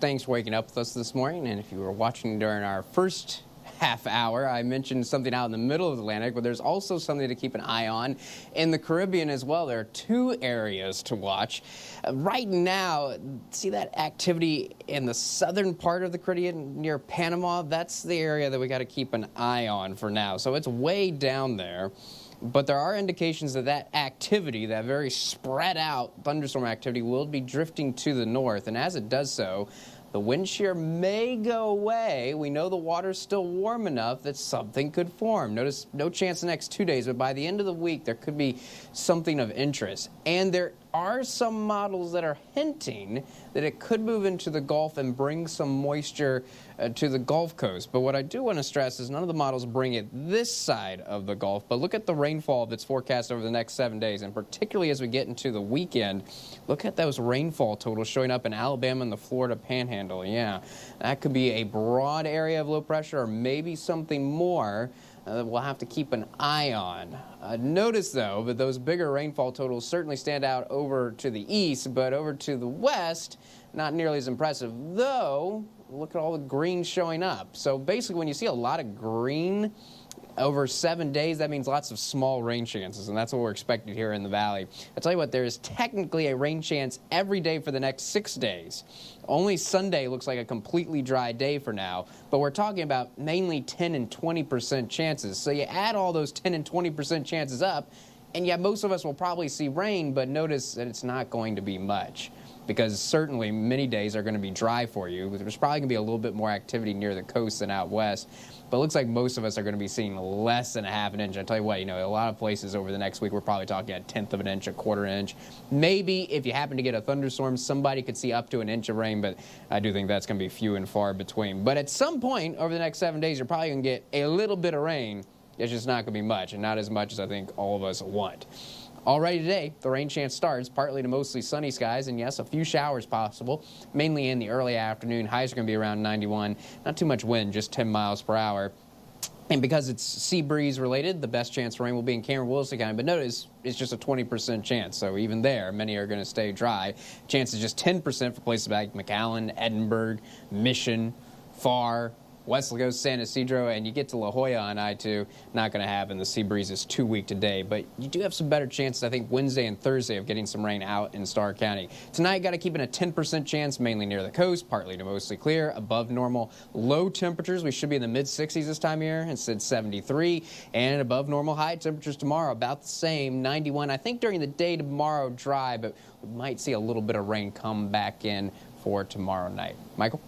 Thanks for waking up with us this morning. And if you were watching during our first half hour, I mentioned something out in the middle of the Atlantic, but there's also something to keep an eye on in the Caribbean as well. There are two areas to watch. Right now, see that activity in the southern part of the Caribbean near Panama? That's the area that we got to keep an eye on for now. So it's way down there. But there are indications that that activity, that very spread out thunderstorm activity, will be drifting to the north. And as it does so, the wind shear may go away. We know the water's still warm enough that something could form. Notice no chance the next 2 days, but by the end of the week, there could be something of interest. And there are some models that are hinting that it could move into the Gulf and bring some moisture to the Gulf Coast. But what I do want to stress is none of the models bring it this side of the Gulf. But look at the rainfall that's forecast over the next 7 days, and particularly as we get into the weekend, look at those rainfall totals showing up in Alabama and the Florida Panhandle. Yeah, that could be a broad area of low pressure or maybe something more that we'll have to keep an eye on. Notice, though, that those bigger rainfall totals certainly stand out over to the east, but over to the west, not nearly as impressive, though look at all the green showing up. So basically, when you see a lot of green over 7 days, that means lots of small rain chances, and that's what we're expecting here in the valley. I'll tell you what, there is technically a rain chance every day for the next 6 days. Only Sunday looks like a completely dry day for now, but we're talking about mainly 10 and 20% chances. So you add all those 10 and 20% chances up, and yeah, most of us will probably see rain, but notice that it's not going to be much, because certainly many days are going to be dry for you. There's probably going to be a little bit more activity near the coast than out west. But it looks like most of us are going to be seeing less than a half an inch. I tell you what, a lot of places over the next week, we're probably talking a tenth of an inch, a quarter inch. Maybe if you happen to get a thunderstorm, somebody could see up to an inch of rain, but I do think that's going to be few and far between. But at some point over the next 7 days, you're probably going to get a little bit of rain. It's just not going to be much, and not as much as I think all of us want. Already today, the rain chance starts partly to mostly sunny skies, and yes, a few showers possible, mainly in the early afternoon. Highs are going to be around 91. Not too much wind, just 10 miles per hour. And because it's sea breeze related, the best chance for rain will be in Cameron-Wilson County. But notice, it's just a 20% chance. So even there, many are going to stay dry. Chance is just 10% for places like McAllen, Edinburgh, Mission, Farr, West Lagos, San Ysidro, and you get to La Jolla on I-2, not going to happen. The sea breeze is too weak today, but you do have some better chances, I think, Wednesday and Thursday of getting some rain out in Starr County. Tonight, got to keep it a 10% chance, mainly near the coast, partly to mostly clear, above normal. Low temperatures, we should be in the mid-60s this time of year, instead 73, and above normal high temperatures tomorrow, about the same, 91. I think during the day tomorrow, dry, but we might see a little bit of rain come back in for tomorrow night. Michael?